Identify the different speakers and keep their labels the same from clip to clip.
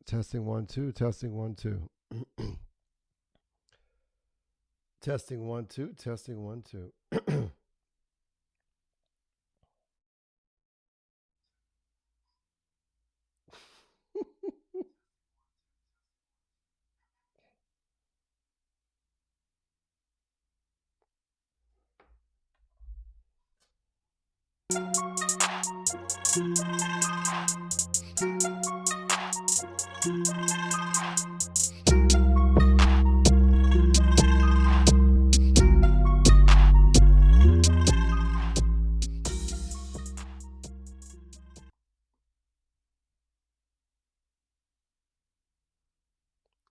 Speaker 1: Testing one, two, testing one, two. Testing one, two, testing one, two.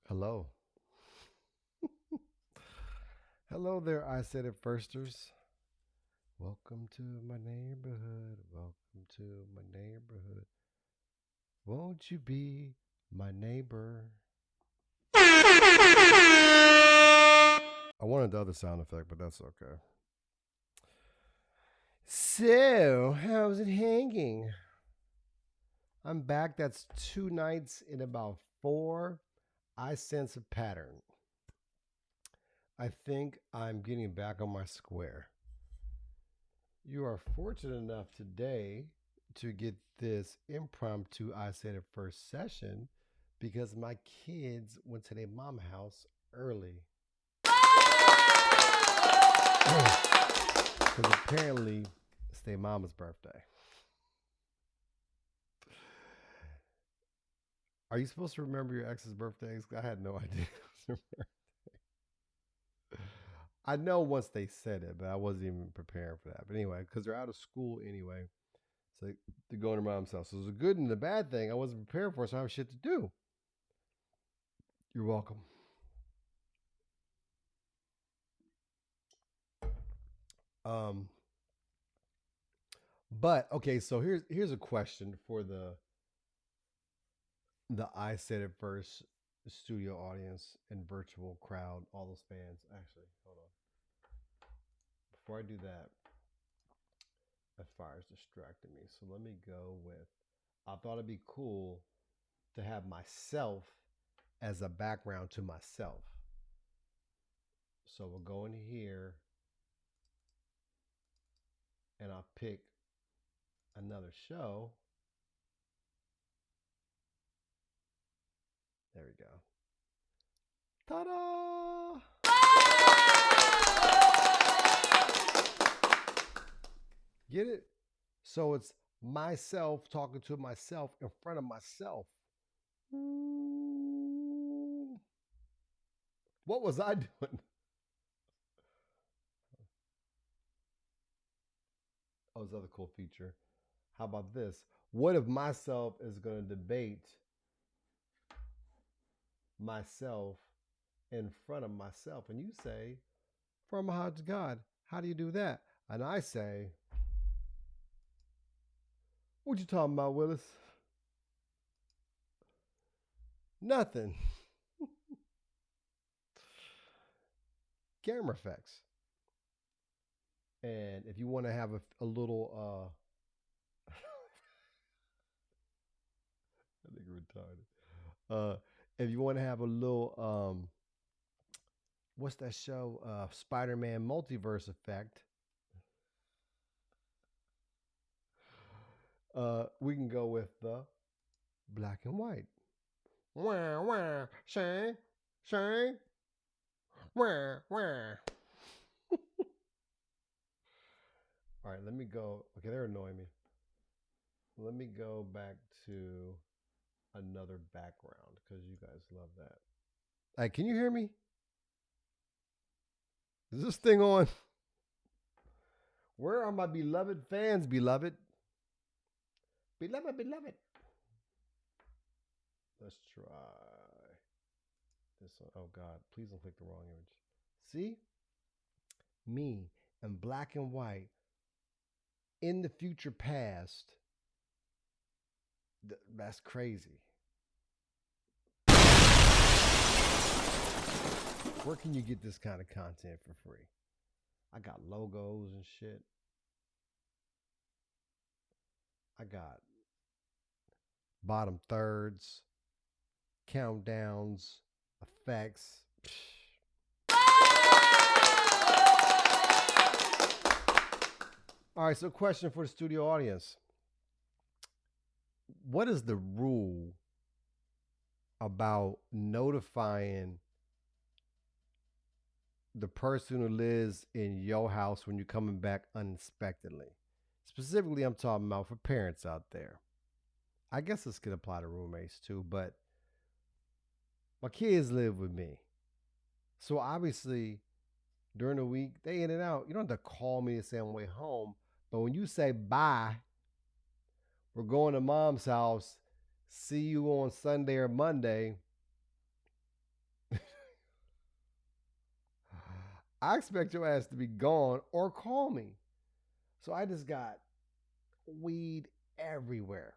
Speaker 1: Hello. Hello there, I said it firsters. Welcome to my neighborhood. Welcome to my neighborhood. Won't you be my neighbor? I wanted the other sound effect, but that's okay. So, how's it hanging? I'm back. That's 2 nights in about four. I sense a pattern. I think I'm getting back on my square. You are fortunate enough today to get this impromptu I Said It First session because my kids went to their mama house early. Because apparently it's their mama's birthday. Are you supposed to remember your ex's birthdays? I had no idea. I know once they said it, but I wasn't even preparing for that. But anyway, because they're out of school anyway, so they're going to mom's house. So it's a good and a bad thing. I wasn't prepared for, so I have shit to do. You're welcome. Um, but okay, so here's a question for the I Said It First studio audience and virtual crowd, all those fans. Actually, hold on. Before I do that, that fire's distracting me. So let me go with. I thought it'd be cool to have myself as a background to myself. So we'll go in here and I'll pick another show. There we go. Ta-da! Get it? So it's myself talking to myself in front of myself. What was I doing? Oh, this other cool feature. How about this? What if myself is going to debate myself in front of myself? And you say, from a heart to God, how do you do that? And I say, what you talking about, Willis? Nothing. Camera effects. And if you want to have a little, I think retarded. If you want to have a little, what's that show? Spider-Man multiverse effect. We can go with the black and white. Wah, wah, shine, shine, wah, wah. All right, let me go. Okay, they're annoying me. Let me go back to another background because you guys love that. Hey, can you hear me? Is this thing on? Where are my beloved fans, beloved? Beloved, beloved. Let's try this one. Oh, God. Please don't click the wrong image. See? Me in black and white in the future past. That's crazy. Where can you get this kind of content for free? I got logos and shit. I got bottom thirds. countdowns, effects. All right, so question for the studio audience. What is the rule about notifying the person who lives in your house when you're coming back unexpectedly? Specifically, I'm talking about for parents out there. I guess this could apply to roommates too, but my kids live with me. So obviously, during the week, they in and out. You don't have to call me to say I'm on the way home. But when you say bye, we're going to mom's house, see you on Sunday or Monday, I expect your ass to be gone or call me. So I just got weed everywhere.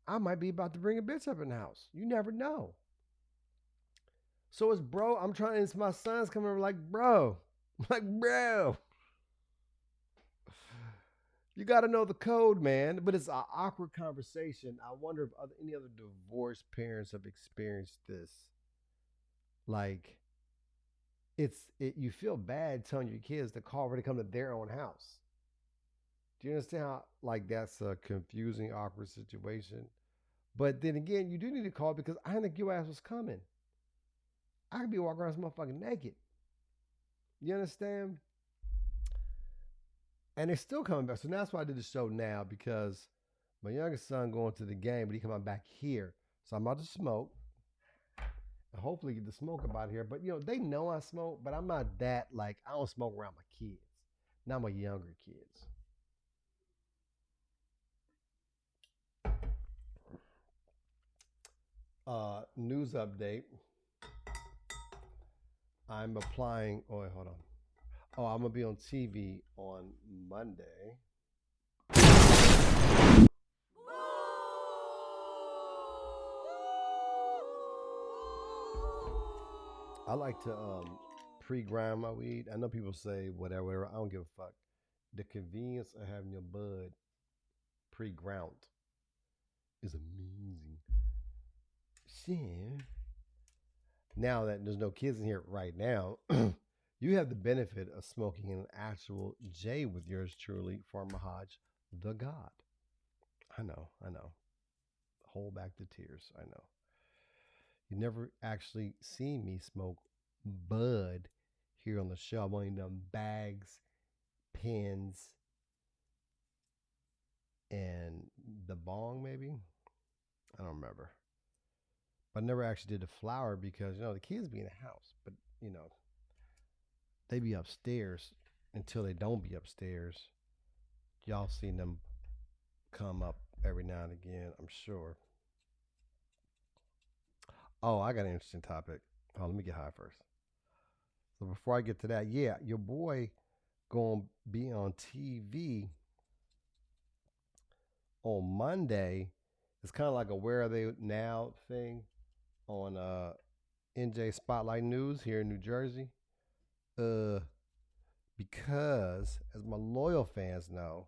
Speaker 1: I might be about to bring a bitch up in the house. You never know. So it's bro, it's my son's coming over like, bro. I'm like, bro. You got to know the code, man. But it's an awkward conversation. I wonder if any other divorced parents have experienced this. Like, you feel bad telling your kids to call when they come to their own house. Do you understand how like that's a confusing, awkward situation? But then again, you do need to call because I didn't think your ass was coming. I could be walking around this motherfucking naked. You understand? And they're still coming back. So that's why I did the show now because my youngest son going to the game, but he coming back here. So I'm about to smoke. And hopefully get the smoke about here. But they know I smoke, but I'm not that like I don't smoke around my kids. Not my younger kids. News update. I'm applying. Oh, wait, hold on. Oh, I'm gonna be on TV on Monday. I like to pre-grind my weed. I know people say whatever. I don't give a fuck. The convenience of having your bud pre-ground is amazing. Shit. Now that there's no kids in here right now, you have the benefit of smoking an actual J with yours truly, Farmer Hodge, the God. I know. Hold back the tears. I know. You never actually see me smoke bud here on the show. I'm only done bags, pins, and the bong maybe. I don't remember. But I never actually did the flower because the kids be in the house, but they be upstairs until they don't be upstairs. Y'all seen them come up every now and again, I'm sure. Oh, I got an interesting topic. Oh, let me get high first. So before I get to that, yeah, your boy gonna be on TV on Monday. It's kind of like a Where Are They Now thing on NJ Spotlight News here in New Jersey. Because as my loyal fans know,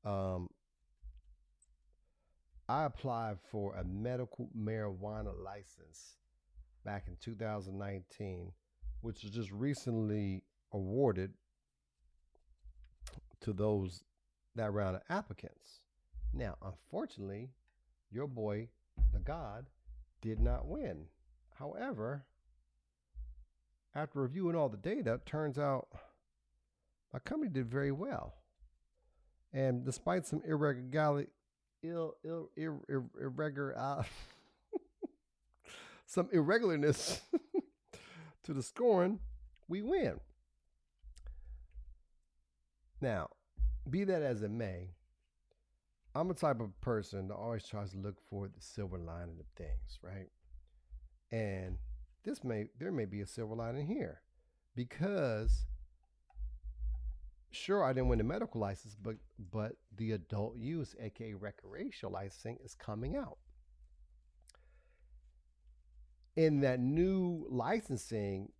Speaker 1: um, I applied for a medical marijuana license back in 2019, which was just recently awarded to those that round of applicants. Now, unfortunately, your boy, the God, did not win. However, after reviewing all the data, it turns out my company did very well. And despite some irregularity, some irregularness to the scoring, we win. Now, be that as it may, I'm a type of person that always tries to look for the silver lining of things, right? And there may be a silver lining here because sure I didn't win the medical license, but the adult use, aka recreational licensing, is coming out. In that new licensing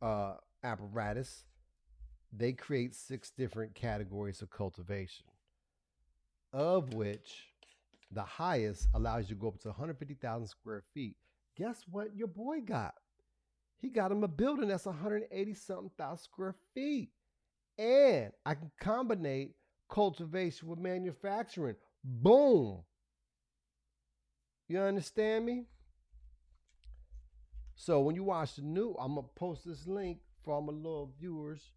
Speaker 1: apparatus, they create 6 different categories of cultivation, of which the highest allows you to go up to 150,000 square feet, Guess what your boy got? He got him a building that's 180 something thousand square feet. And I can combine cultivation with manufacturing. Boom. You understand me? So when you watch the new, I'm gonna post this link for all my little viewers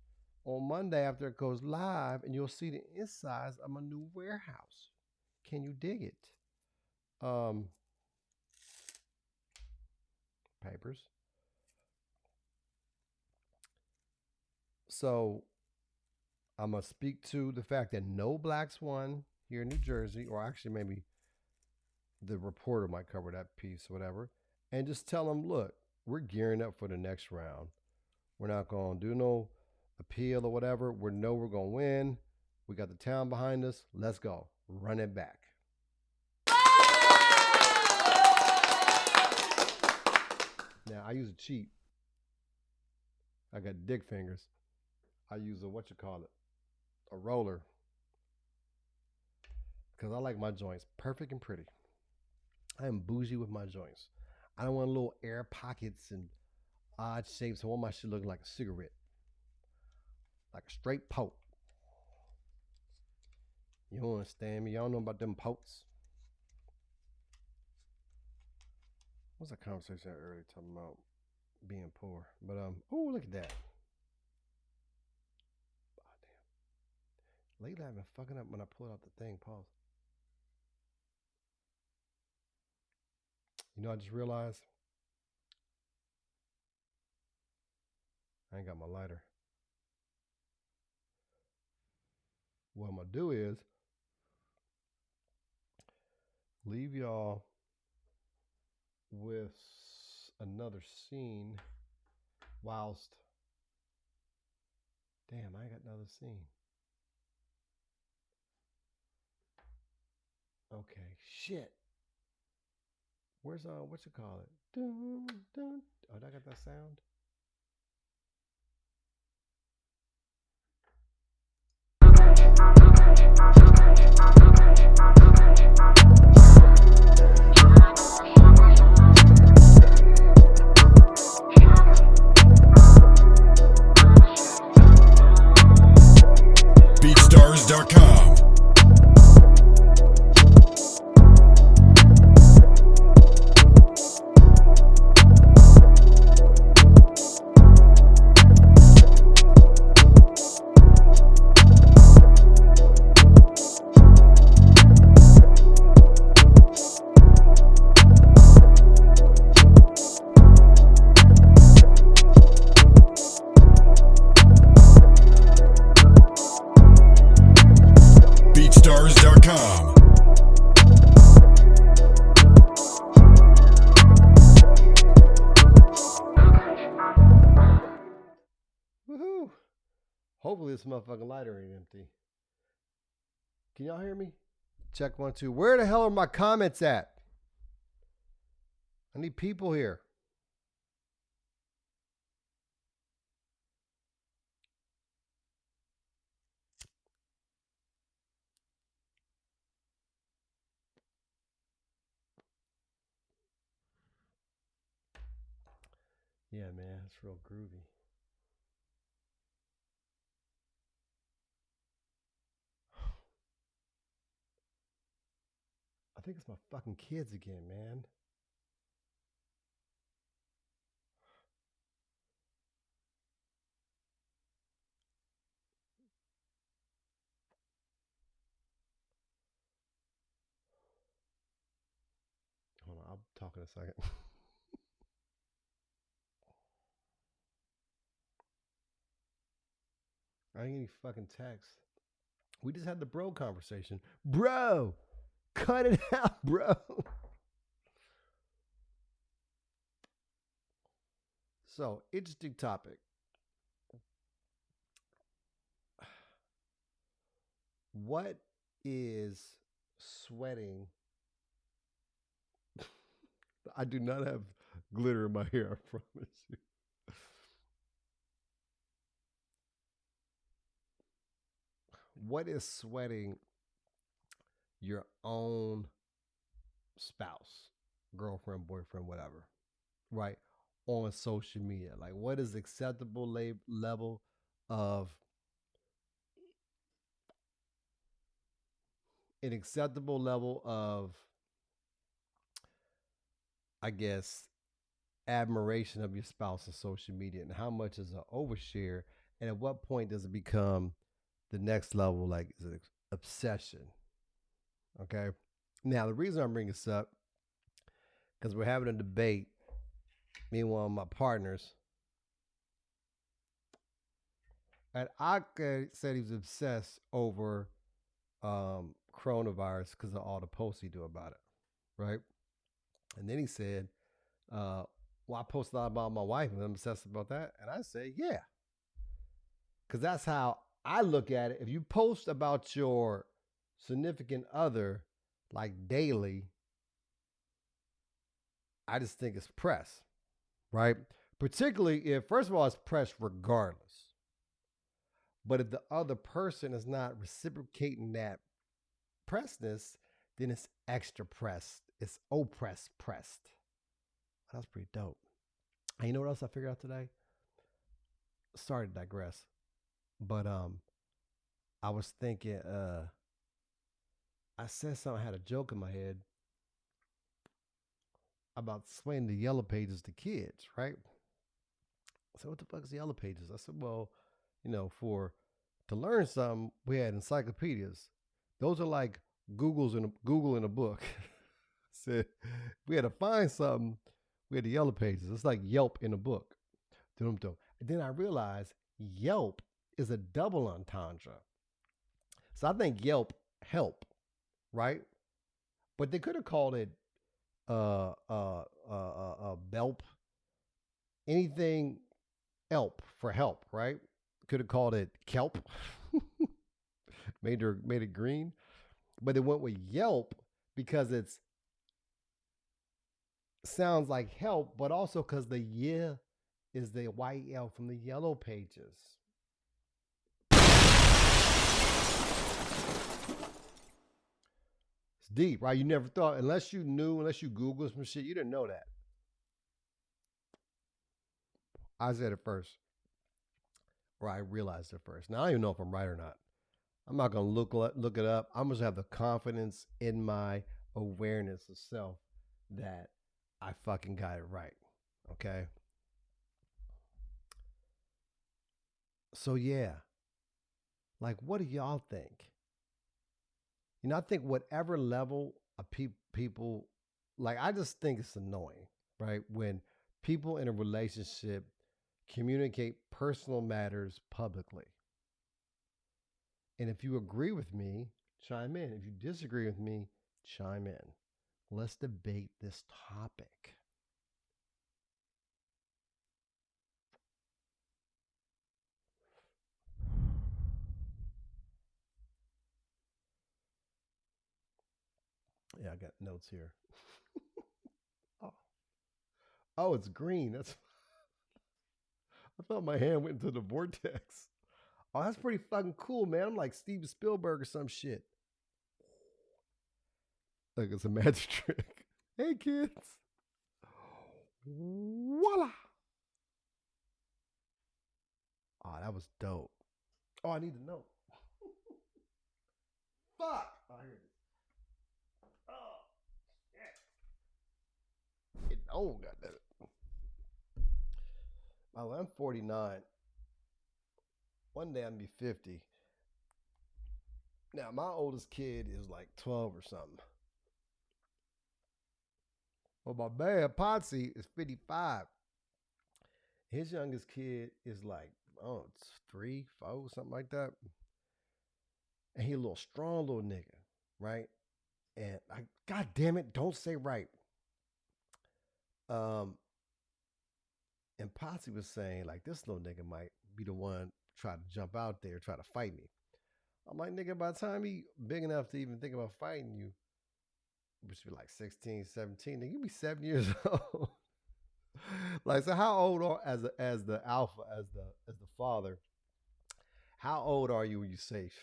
Speaker 1: on Monday after it goes live, and you'll see the insides of my new warehouse. Can you dig it? Papers. So I'm gonna speak to the fact that no blacks won here in New Jersey, or actually maybe the reporter might cover that piece, or whatever, and just tell them, look, we're gearing up for the next round. We're not gonna do no appeal or whatever. We know we're gonna win. We got the town behind us. Let's go. Run it back. Now I use a cheat. I got dick fingers. I use a a roller, because I like my joints perfect and pretty. I am bougie with my joints. I don't want little air pockets and odd shapes. I want my shit looking like a cigarette, like a straight poke. You don't understand me? Y'all know about them pokes? What's that conversation earlier talking about being poor? But oh, look at that. Oh, damn. Lately I've been fucking up when I pull out the thing. Pause. You know, I just realized I ain't got my lighter. What I'm gonna do is leave y'all with another scene whilst. Damn, I ain't got another scene. Okay, shit. Where's what you call it? Dun, dun. Oh, did I got that sound?
Speaker 2: BeatStars.com. BeatStars.com.
Speaker 1: Woohoo! Hopefully this motherfucking lighter ain't empty. Can y'all hear me? Check 1, 2. Where the hell are my comments at? I need people here. Yeah, man, it's real groovy. I think it's my fucking kids again, man. Hold on, I'll talk in a second. I ain't any fucking text. We just had the bro conversation. Bro, cut it out, bro. So, interesting topic. What is sweating? I do not have glitter in my hair, I promise you. What is sweating your own spouse, girlfriend, boyfriend, whatever? right, on social media? Like, what is acceptable level of an acceptable level of, I guess, admiration of your spouse on social media, and how much is an overshare, and at what point does it become the next level, like is it obsession? Okay. Now the reason I'm bringing this up because we're having a debate. Me and one of my partners, and I said he was obsessed over coronavirus because of all the posts he do about it, right? And then he said, "Well, I post a lot about my wife, and I'm obsessed about that." And I say, "Yeah, because that's how I look at it. If you post about your significant other like daily, I just think it's press, right? Particularly if, first of all, it's press regardless. But if the other person is not reciprocating that pressness, then it's extra pressed. It's oppressed pressed. That's pretty dope. And you know what else I figured out today? Sorry to digress, but I was thinking, I said something, I had a joke in my head about explaining the yellow pages to kids, right? I said, what the fuck is the yellow pages? I said, well, for to learn something, we had encyclopedias. Those are like Google in a book. Said we had to find something, we had the yellow pages. It's like Yelp in a book. And then I realized Yelp is a double entendre. So I think Yelp help, right? But they could have called it Belp, anything Elp for help, right? Could have called it Kelp, made it green, but they went with Yelp because it's sounds like help, but also because the yeah is the white L from the yellow pages. It's deep, right? You never thought, unless you Googled some shit, you didn't know that. I said it first, or I realized it first. Now I don't even know if I'm right or not. I'm not gonna look it up. I'm just have the confidence in my awareness of self that I fucking got it right. Okay. So yeah, like, what do y'all think? I think whatever level of people, like, I just think it's annoying, right? When people in a relationship communicate personal matters publicly. And if you agree with me, chime in. If you disagree with me, chime in. Let's debate this topic. Yeah, I got notes here. Oh, it's green. That's I thought my hand went into the vortex. Oh, that's pretty fucking cool, man. I'm like Steven Spielberg or some shit. Like it's a magic trick. Hey, kids. Voila. Oh, that was dope. Oh, I need to know. Fuck. Oh, here it is. Oh, shit. Oh, goddamn it. Oh, I'm 49. One day I'm gonna be 50. Now, my oldest kid is like 12 or something. Well, my man, Potsy, is 55. His youngest kid is like, oh, it's 3, 4, something like that. And he a little strong little nigga, right? And I, God damn it, don't say right. Um, and Potsy was saying, like, this little nigga might be the one try to jump out there, try to fight me. I'm like, nigga, by the time he big enough to even think about fighting you, which be like 16, 17, nigga, you be 7 years old. Like, so how old are as the alpha, as the father, how old are you when you safe?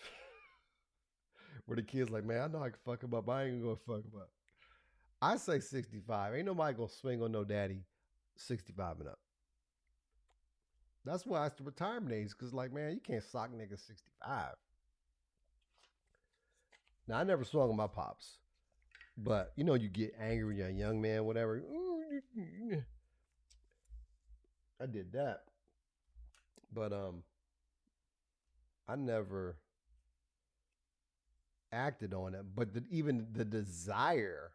Speaker 1: Where the kid's like, man, I know I can fuck him up. I ain't gonna fuck him up. I say 65. Ain't nobody gonna swing on no daddy 65 and up. That's why it's the retirement age, because, like, man, you can't sock niggas 65. Now, I never swung on my pops, but you know, you get angry when you're a young man, whatever. I did that, but I never acted on it. But even the desire,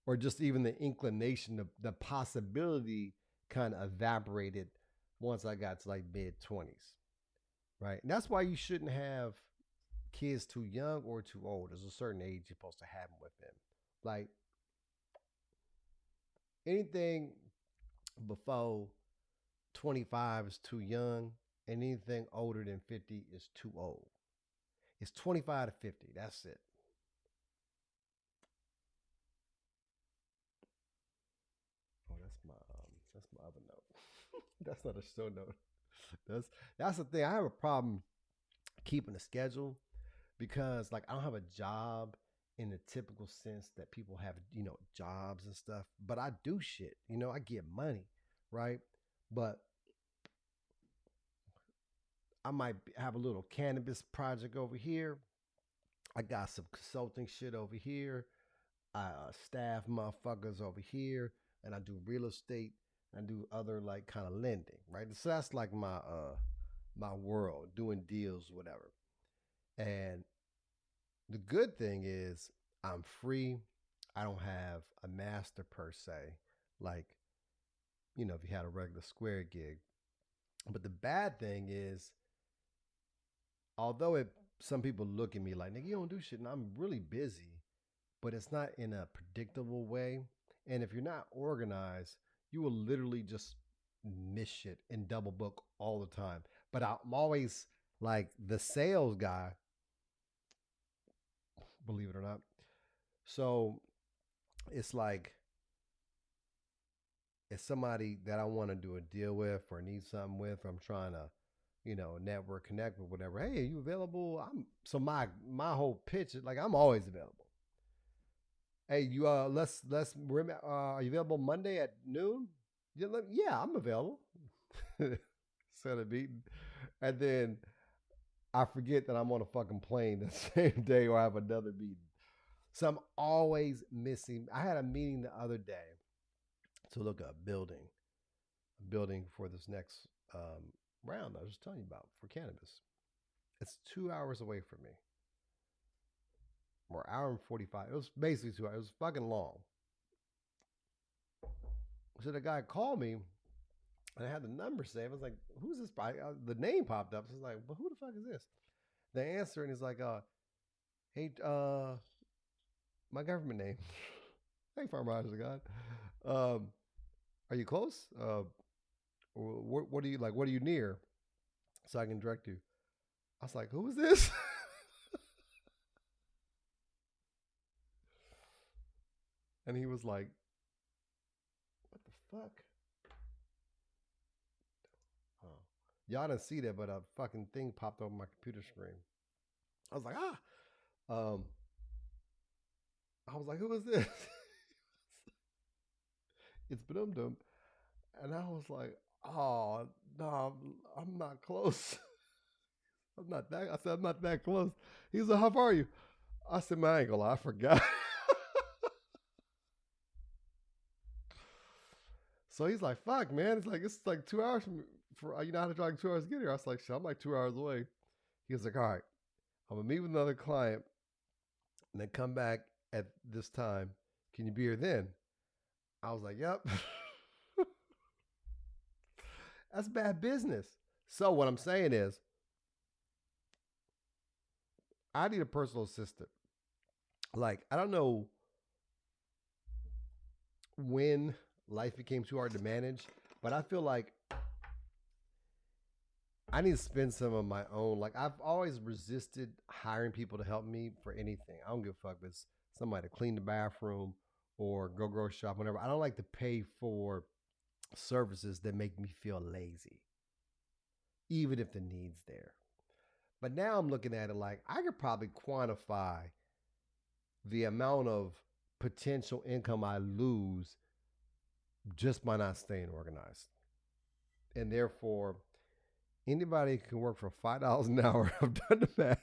Speaker 1: or just even the inclination, the possibility, kind of evaporated once I got to like mid-20s, right? And that's why you shouldn't have kids too young or too old. There's a certain age you're supposed to have them within. Like anything before 25 is too young, and anything older than 50 is too old. It's 25 to 50. That's it. Oh, that's my other note. That's not a show note. That's the thing. I have a problem keeping a schedule because, like, I don't have a job in the typical sense that people have, jobs and stuff. But I do shit. I get money, right? But I might have a little cannabis project over here. I got some consulting shit over here. I staff motherfuckers over here, and I do real estate. And I do other like kind of lending, right? So that's like my world, doing deals, whatever. And the good thing is I'm free. I don't have a master per se, like if you had a regular square gig. But the bad thing is, although some people look at me like, nigga, you don't do shit, and I'm really busy, but it's not in a predictable way. And if you're not organized, you will literally just miss shit and double book all the time. But I'm always like the sales guy, believe it or not. So it's like, it's somebody that I want to do a deal with or need something with. I'm trying to, network, connect with, whatever. Hey, are you available? My whole pitch is like, I'm always available. Hey, you are you available Monday at noon? Yeah, I'm available. Set a meeting, and then I forget that I'm on a fucking plane the same day, or I have another meeting. So I'm always missing. I had a meeting the other day to look at a building for this next round I was just telling you about for cannabis. It's 2 hours away from me, or hour and 45. It was basically 2 hours. It was fucking long. So the guy called me, and I had the number saved. I was like, "Who's this?" The name popped up. So I was like, "Well, who the fuck is this?" The answer, and he's like, "Hey, my government name." Hey, Farmer Rogers, God. Are you close? What are you like? What are you near? So I can direct you. I was like, "Who is this?" And he was like, "What the fuck?" Oh. Y'all didn't see that, but a fucking thing popped over my computer screen. I was like, I was like, "Who is this?" It's Bedum. And I was like, "Oh, no, I'm not close." I said, "I'm not that close." He was like, "How far are you?" I said, "Man, I ain't gonna lie, I forgot." So he's like, "Fuck, man, it's like 2 hours for you know how to drive 2 hours to get here." I was like, "Shit, I'm like 2 hours away." He was like, "All right, I'm gonna meet with another client and then come back at this time. Can you be here then?" I was like, "Yep." That's bad business. So what I'm saying is, I need a personal assistant. Like, I don't know when life became too hard to manage, but I feel like I need to spend some of my own. Like, I've always resisted hiring people to help me for anything. I don't give a fuck if it's somebody to clean the bathroom or go grocery shop, whatever. I don't like to pay for services that make me feel lazy, even if the need's there. But now I'm looking at it like I could probably quantify the amount of potential income I lose just by not staying organized. And therefore, anybody can work for $5 an hour. I've done the math.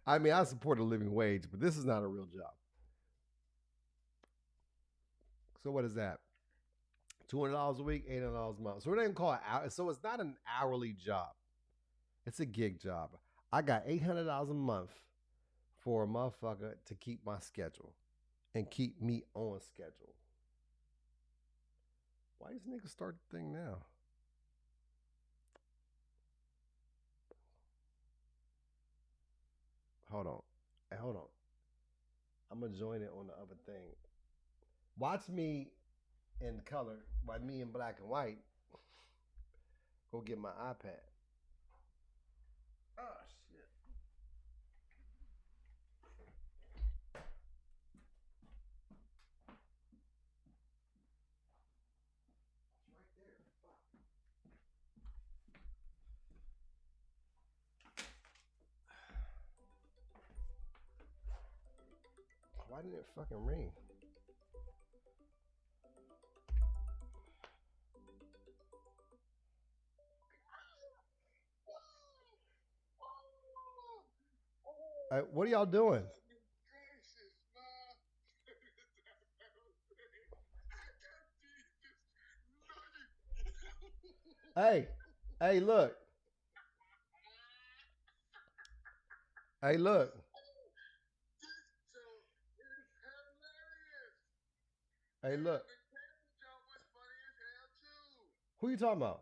Speaker 1: I mean, I support a living wage, but this is not a real job. So what is that? $200 a week, $800 a month. So we don't even call it hour. So it's not an hourly job. It's a gig job. I got $800 a month for a motherfucker to keep my schedule and keep me on schedule. Why these niggas start the thing now? Hold on. Hey, hold on. I'm going to join it on the other thing. Watch me in color, by me in black and white. Go get my iPad. Oh, shit. It's right there. Fuck. Why didn't it fucking ring? What are y'all doing? Hey, hey, look. Hey, look. Hey, look. Who you talking about?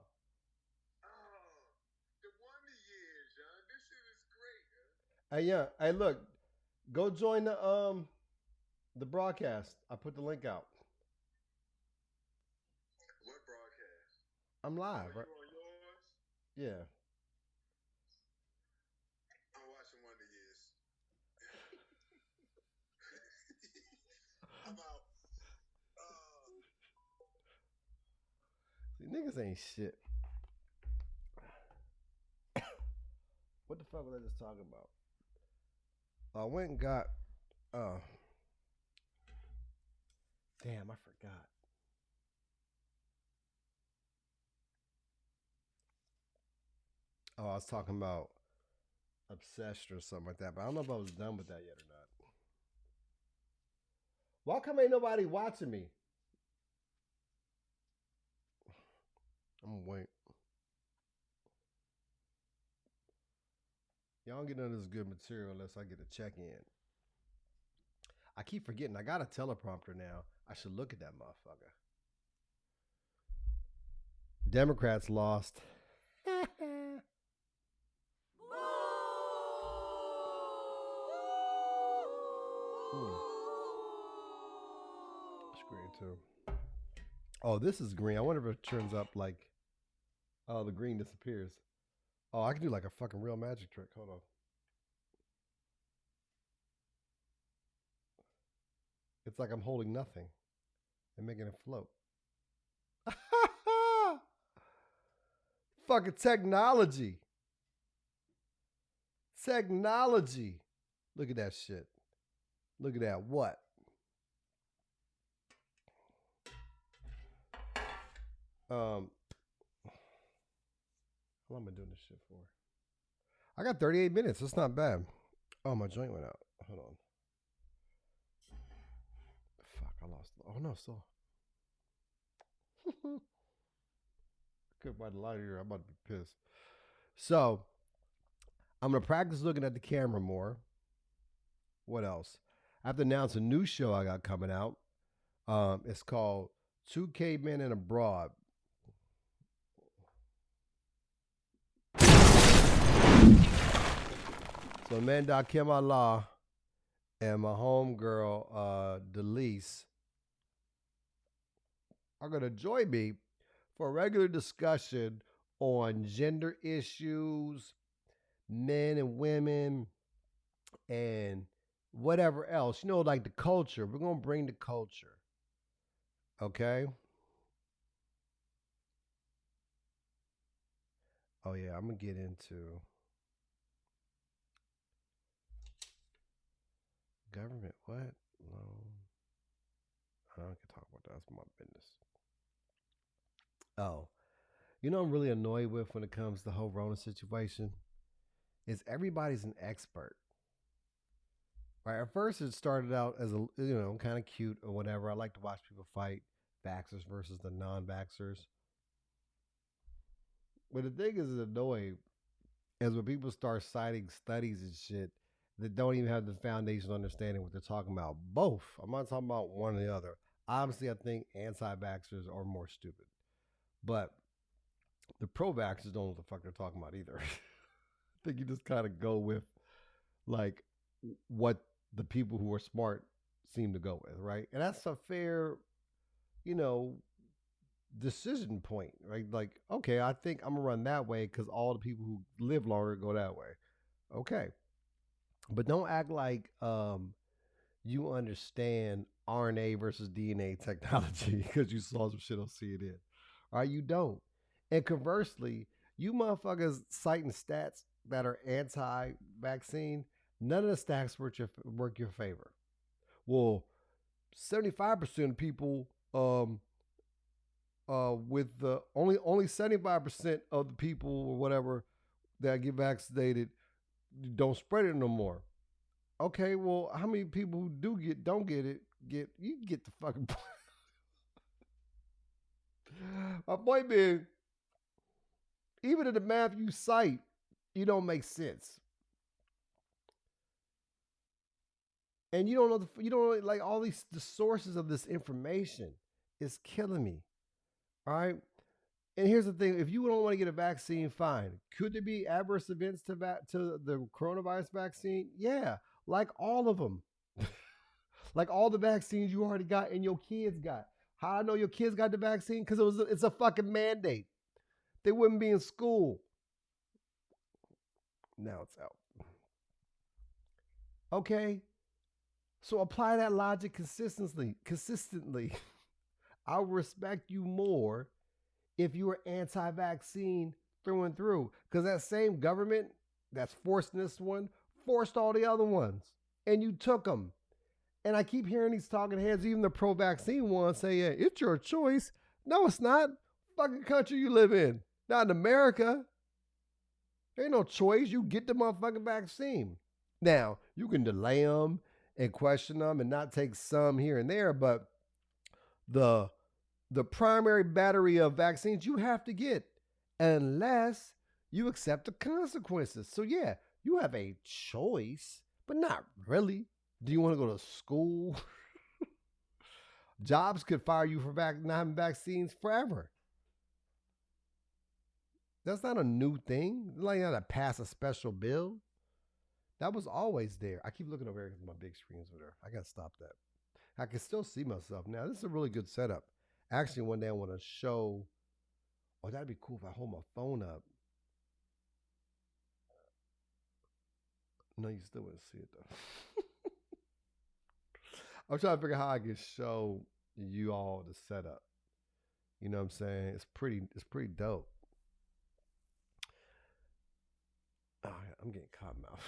Speaker 1: Hey, yeah. Hey, look. Go join the broadcast. I put the link out.
Speaker 3: What broadcast?
Speaker 1: I'm live, right?
Speaker 3: On yours?
Speaker 1: Yeah.
Speaker 3: I'm watching Wonder Years. About
Speaker 1: See, niggas ain't shit. What the fuck was I just talking about? I went and got. Damn, I forgot. Oh, I was talking about Obsession or something like that, but I don't know if I was done with that yet or not. Why come ain't nobody watching me? I'm gonna wait. Y'all don't get none of this good material unless I get a check in. I keep forgetting. I got a teleprompter now. I should look at that motherfucker. Democrats lost. It's green too. Oh, this is green. I wonder if it turns up like. Oh, the green disappears. Oh, I can do like a fucking real magic trick. Hold on. It's like I'm holding nothing and making it float. Fucking technology. Technology. Look at that shit. Look at that. What? How long am I doing this shit for? I got 38 minutes. That's not bad. Oh, my joint went out. Hold on. Fuck, I lost. Oh, no, still. Could buy the light here. I'm about to be pissed. So, I'm going to practice looking at the camera more. What else? I have to announce a new show I got coming out. It's called 2K Men and Abroad. So man, Kim Allah and my homegirl, Delise, are going to join me for a regular discussion on gender issues, men and women, and whatever else. You know, like the culture. We're going to bring the culture. Okay? Oh, yeah, I'm going to get into government. What? Loan. I don't can talk about that. That's for my business. Oh, I'm really annoyed with when it comes to the whole Rona situation is everybody's an expert. Right. At first, it started out as kind of cute or whatever. I like to watch people fight, vaxxers versus the non-vaxxers. But the thing is annoying is when people start citing studies and shit that don't even have the foundational understanding what they're talking about. Both. I'm not talking about one or the other. Obviously, I think anti-vaxxers are more stupid, but the pro-vaxxers don't know what the fuck they're talking about either. I think you just kind of go with like what the people who are smart seem to go with, right? And that's a fair, you know, decision point, right? Like, okay, I think I'm gonna run that way because all the people who live longer go that way. Okay, but don't act like you understand RNA versus DNA technology because you saw some shit on CNN. All right, you don't. And conversely, you motherfuckers citing stats that are anti-vaccine, none of the stats work your favor. Well, 75% of people with the only 75% of the people or whatever that get vaccinated don't spread it no more. Okay, well, how many people who don't get it you get the fucking point. My point being, even in the math you cite, you don't make sense. And you don't know like all the sources of this information is killing me. All right. And here's the thing: if you don't want to get a vaccine, fine. Could there be adverse events to the coronavirus vaccine? Yeah, like all of them, like all the vaccines you already got and your kids got. How I know your kids got the vaccine? Because it's a fucking mandate. They wouldn't be in school. Now it's out. Okay, so apply that logic consistently. I'll respect you more if you were anti-vaccine through and through. Because that same government that's forcing this one forced all the other ones. And you took them. And I keep hearing these talking heads, even the pro-vaccine ones, say, yeah, it's your choice. No, it's not. Fucking country you live in. Not in America. There ain't no choice. You get the motherfucking vaccine. Now, you can delay them and question them and not take some here and there, but the primary battery of vaccines you have to get unless you accept the consequences. So yeah, you have a choice, but not really. Do you want to go to school? Jobs could fire you for not having vaccines forever. That's not a new thing. Like you got to pass a special bill. That was always there. I keep looking over here because my big screen's over there. I got to stop that. I can still see myself now. This is a really good setup. Actually, one day I want to show. Oh, that'd be cool if I hold my phone up. No, you still wouldn't see it though. I'm trying to figure out how I can show you all the setup. You know what I'm saying? It's pretty dope. Oh, I'm getting caught mouth.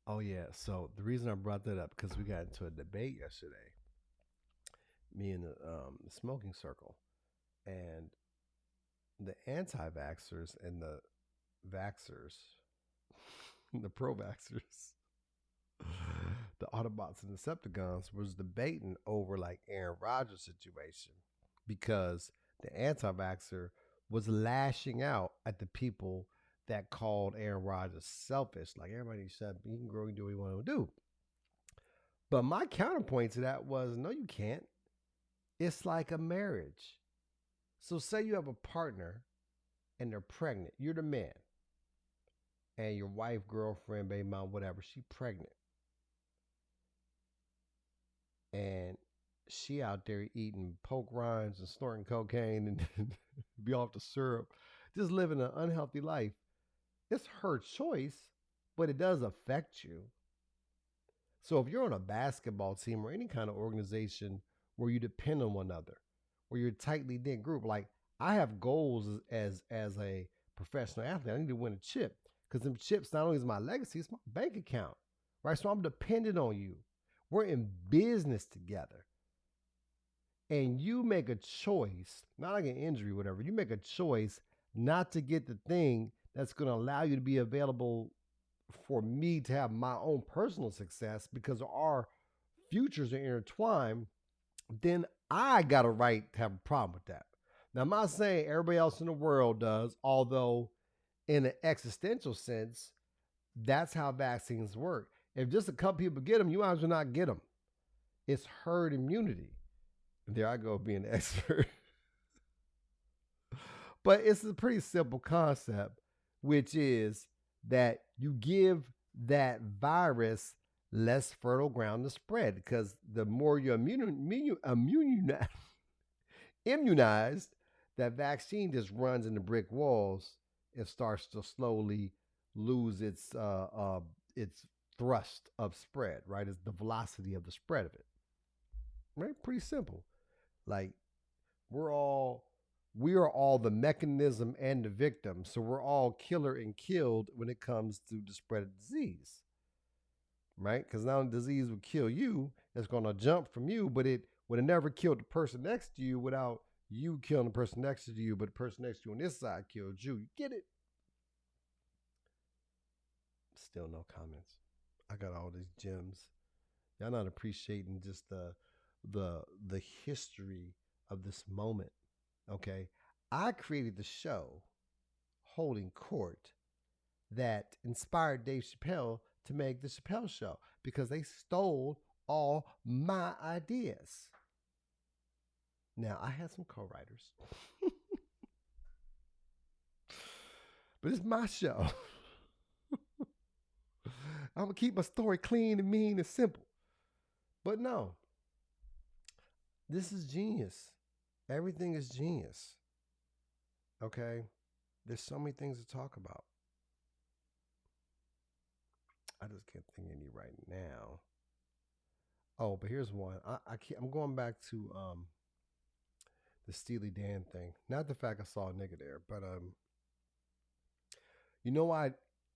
Speaker 1: Oh yeah. So the reason I brought that up because we got into a debate yesterday, me and the smoking circle, and the anti-vaxxers and the vaxxers, the pro-vaxxers, the Autobots and Decepticons was debating over like Aaron Rodgers' situation because the anti-vaxxer was lashing out at the people that called Aaron Rodgers selfish. Like everybody said, he can grow and do what he want to do. But my counterpoint to that was, no, you can't. It's like a marriage. So say you have a partner and they're pregnant. You're the man. And your wife, girlfriend, baby mom, whatever, she's pregnant. And she out there eating poke rinds and snorting cocaine and be off the syrup, just living an unhealthy life. It's her choice, but it does affect you. So if you're on a basketball team or any kind of organization where you depend on one another, where you're a tightly knit group, like I have goals as a professional athlete. I need to win a chip because them chips not only is my legacy, it's my bank account, right? So I'm dependent on you. We're in business together, and you make a choice, not like an injury, whatever. You make a choice not to get the thing that's going to allow you to be available for me to have my own personal success because our futures are intertwined, then I got a right to have a problem with that. Now, I'm not saying everybody else in the world does, although in an existential sense, that's how vaccines work. If just a couple people get them, you might as well not get them. It's herd immunity. There I go being an expert. But it's a pretty simple concept, which is that you give that virus less fertile ground to spread because the more you're immunized, that vaccine just runs into brick walls and starts to slowly lose its thrust of spread, right? It's the velocity of the spread of it, right? Pretty simple. Like we're all we are all the mechanism and the victim, so we're all killer and killed when it comes to the spread of disease, right? Because now the disease would kill you, it's going to jump from you, but it would have never killed the person next to you without you killing the person next to you, but the person next to you on this side killed you. You get it? Still no comments. I got all these gems. Y'all not appreciating just the history of this moment. Okay, I created the show Holding Court that inspired Dave Chappelle to make the Chappelle Show because they stole all my ideas. Now, I had some co-writers, but it's my show. I'm gonna keep my story clean and mean and simple. But no, this is genius. Everything is genius. Okay? There's so many things to talk about. I just can't think of any right now. Oh, but here's one. I'm going back to the Steely Dan thing. Not the fact I saw a nigga there, but you know why?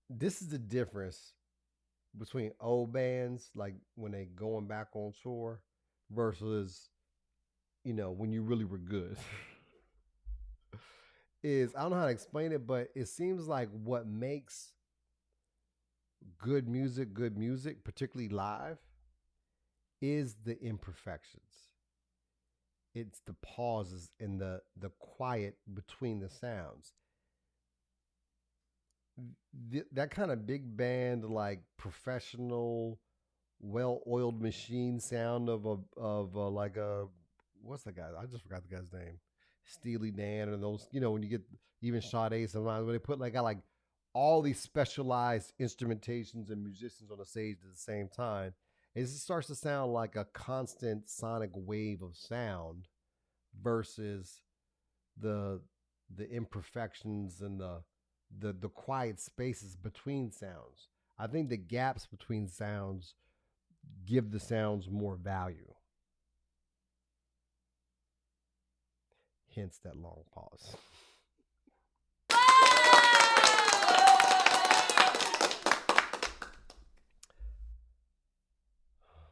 Speaker 1: This is the difference between old bands, like when they going back on tour, versus when you really were good. Is I don't know how to explain it, but it seems like what makes good music, particularly live, is the imperfections. It's the pauses and the quiet between the sounds. That kind of big band, like professional, well-oiled machine sound of like a what's the guy? I just forgot the guy's name. Steely Dan and those, when you get even Sade sometimes when they put got like all these specialized instrumentations and musicians on the stage at the same time, it just starts to sound like a constant sonic wave of sound versus the the imperfections and the quiet spaces between sounds. I think the gaps between sounds give the sounds more value. Hence that long pause.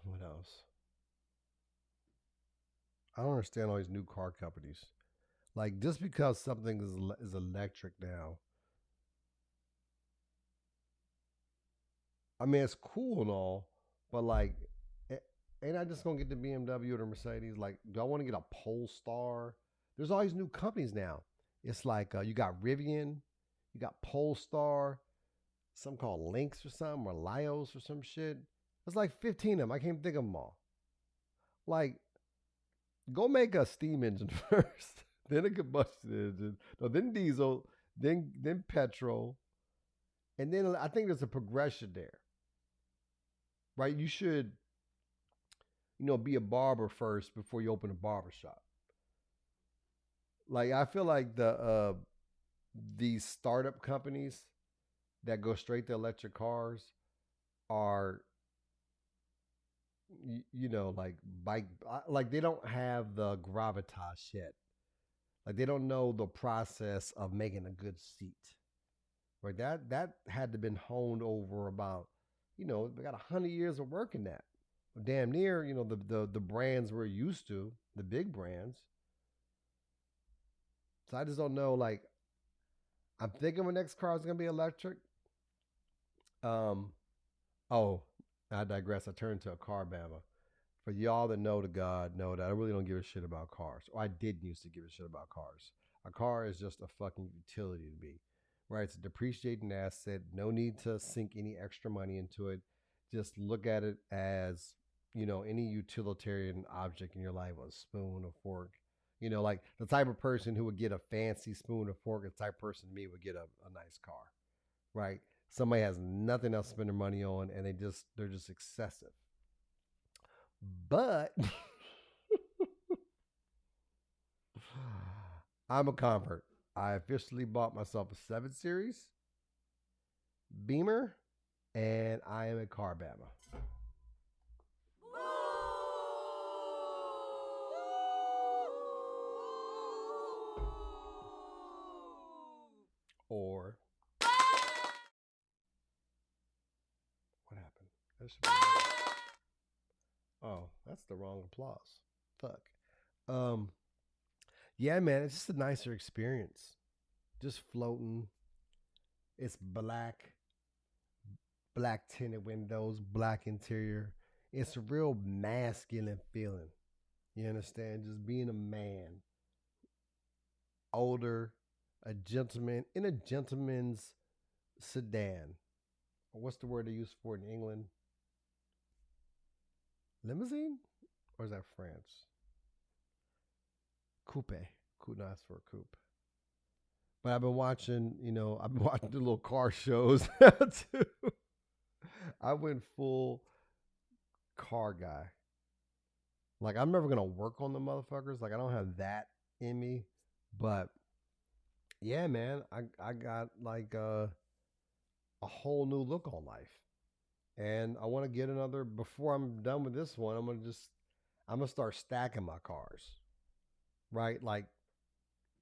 Speaker 1: What else? I don't understand all these new car companies. Like just because something is electric now, I mean it's cool and all, but like, ain't I just gonna get the BMW or the Mercedes? Like, do I want to get a Polestar? There's all these new companies now. It's like you got Rivian, you got Polestar, some called Lynx or something, or Lios or some shit. There's like 15 of them. I can't think of them all. Like, go make a steam engine first, then a combustion engine, no, then diesel, then petrol, and then I think there's a progression there, right? You should, be a barber first before you open a barber shop. Like I feel like these startup companies that go straight to electric cars are like bike, like they don't have the gravitas yet. Like they don't know the process of making a good seat. Right? That had to been honed over about, they got 100 years of work in that. Damn near, the brands we're used to, the big brands. So I just don't know. Like I'm thinking my next car is gonna be electric. Um, oh, I digress. I turned to a car bama. For y'all that know to God, know that I really don't give a shit about cars. Or I did used to give a shit about cars. A car is just a fucking utility to me. Right? It's a depreciating asset. No need to sink any extra money into it. Just look at it as, any utilitarian object in your life, a spoon, a fork. Like the type of person who would get a fancy spoon or fork, the type of person to me would get a nice car. Right? Somebody has nothing else to spend their money on and they're just excessive. But I'm a convert. I officially bought myself a 7 Series Beamer, and I am a car bama. Or what happened? That should be oh, that's the wrong applause. Fuck. Um, yeah, man, it's just a nicer experience. Just floating. It's black tinted windows, black interior. It's a real masculine feeling. You understand? Just being a man, older, a gentleman in a gentleman's sedan. What's the word they use for it in England? Limousine? Or is that France? Coupe. Coupe, no, that's for a coupe. But I've been watching the little car shows too. I went full car guy. Like I'm never gonna work on the motherfuckers. Like I don't have that in me. But yeah, man, I got like a whole new look on life. And I want to get another before I'm done with this one. I'm gonna start stacking my cars. Right? Like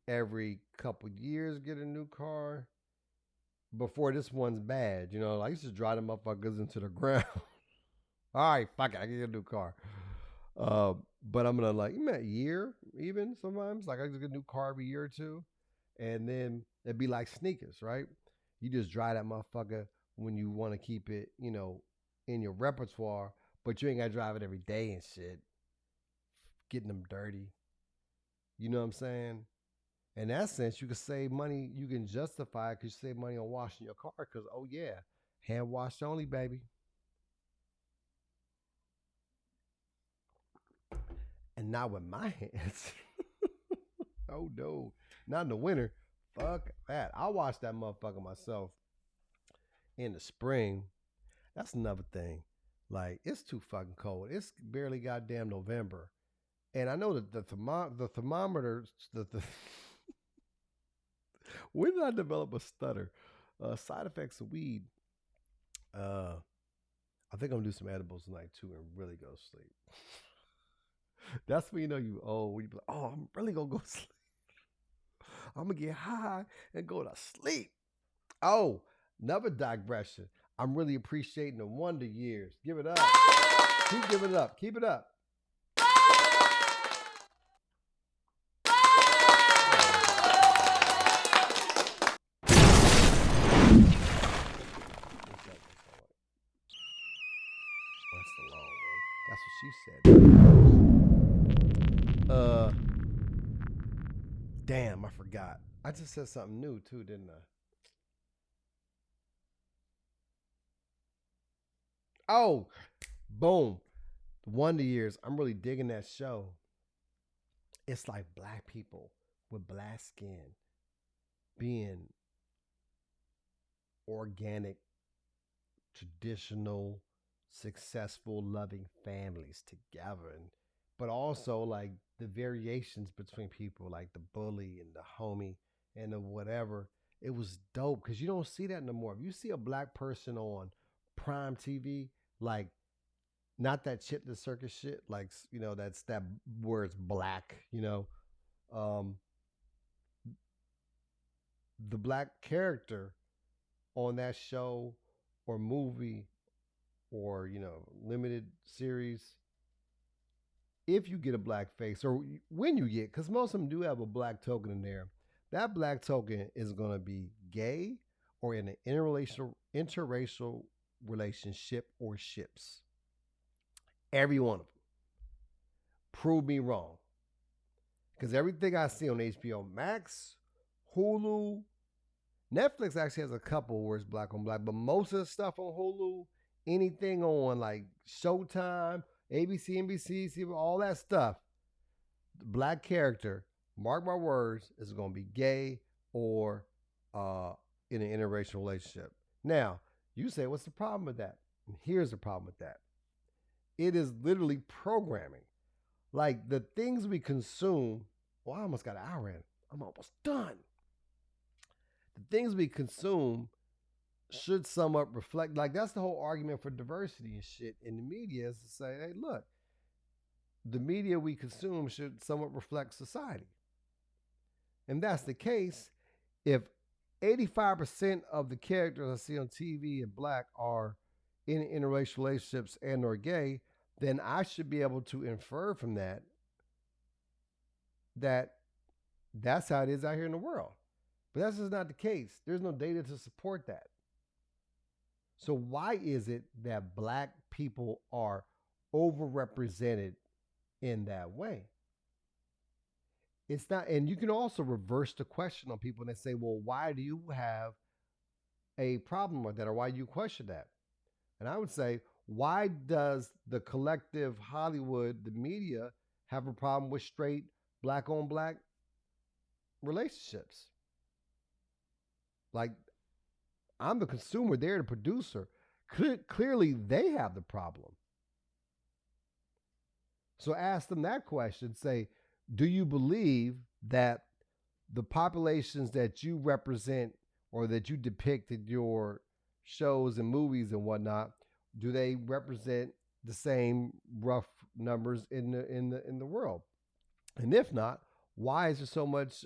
Speaker 1: every couple years get a new car before this one's bad. I used to drive them motherfuckers into the ground. All right, fuck it, I can get a new car. Uh, but I'm gonna like even a year, even sometimes like I just get a new car every year or two, and then it'd be like sneakers, right? You just drive that motherfucker when you want to keep it, in your repertoire, but you ain't gotta drive it every day and shit, getting them dirty. You know what I'm saying? In that sense, you can save money. You can justify it because you save money on washing your car. Because oh yeah, hand wash only, baby. And not with my hands. Oh no, not in the winter. Fuck that. I wash that motherfucker myself in the spring. That's another thing. Like it's too fucking cold. It's barely goddamn November, and I know that the thermometer the when did I develop a stutter? Side effects of weed. Uh, I think I'm gonna do some edibles tonight too and really go to sleep. That's when you know you old. When you be like, oh, I'm really gonna go to sleep. I'm gonna get high and go to sleep. Oh, another digression. I'm really appreciating the Wonder Years. Give it up. Keep giving it up. Keep it up. That's the long one. That's what she said. Damn, I forgot. I just said something new too, didn't I? Oh, boom. Wonder Years. I'm really digging that show. It's like black people with black skin being organic, traditional, successful, loving families together. But also like the variations between people, like the bully and the homie and the whatever. It was dope because you don't see that no more. If you see a black person on prime TV, like not that shit the circus shit, like that's that where it's black, um, the black character on that show or movie or limited series, if you get a black face or when you get, because most of them do have a black token in there, that black token is going to be gay or in an interracial relationship or ships. Every one of them. Prove me wrong. Because everything I see on HBO Max, Hulu, Netflix actually has a couple where it's black on black, but most of the stuff on Hulu, anything on like Showtime, ABC, NBC, all that stuff, the black character, mark my words, is going to be gay or in an interracial relationship. Now, you say, what's the problem with that? And here's the problem with that. It is literally programming. Like the things we consume, I almost got an hour in. I'm almost done. The things we consume should somewhat reflect, like that's the whole argument for diversity and shit in the media, is to say, hey, look, the media we consume should somewhat reflect society. And that's the case, if 85% of the characters I see on TV in black are in interracial relationships and or gay, then I should be able to infer from that that's how it is out here in the world. But that's just not the case. There's no data to support that. So why is it that black people are overrepresented in that way? It's not, and you can also reverse the question on people and say, well, why do you have a problem with that, or why do you question that? And I would say, why does the collective Hollywood, the media, have a problem with straight black on black relationships? Like, I'm the consumer, they're the producer. Clearly, they have the problem. So ask them that question. Say, do you believe that the populations that you represent or that you depict in your shows and movies and whatnot, do they represent the same rough numbers in the world? And if not, why is there so much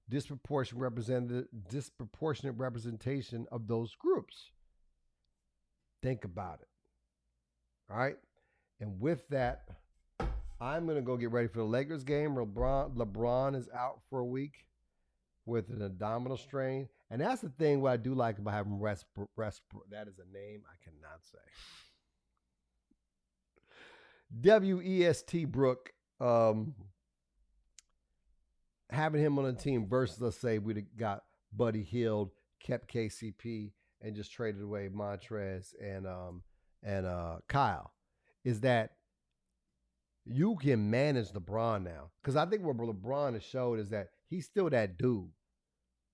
Speaker 1: disproportionate representation of those groups? Think about it. All right. And with that, I'm going to go get ready for the Lakers game. LeBron is out for a week with an abdominal strain. And that's the thing what I do like about having that is a name I cannot say. West Brook, having him on the team versus, let's say, we'd have got Buddy Hield, kept KCP, and just traded away Montrez and Kyle, is that you can manage LeBron now. Because I think what LeBron has showed is that he's still that dude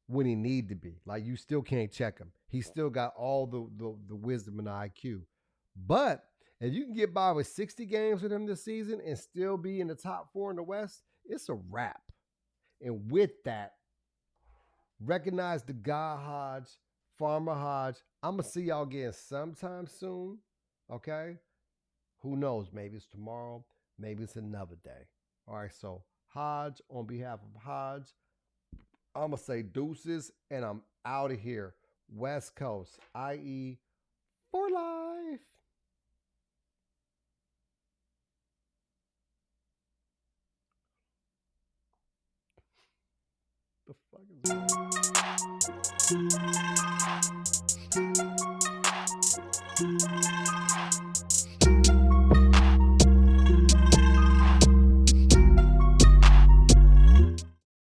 Speaker 1: when he need to be. Like, you still can't check him. He's still got all the wisdom and the IQ. But if you can get by with 60 games with him this season and still be in the top 4 in the West, it's a wrap. And with that, recognize the guy Hodge, Farmer Hodge. I'm going to see y'all again sometime soon. Okay? Who knows? Maybe it's tomorrow. Maybe it's another day. All right, so Hodge, on behalf of Hodge, I'm going to say deuces, and I'm out of here. West Coast, i.e. for life. The fuck is going on?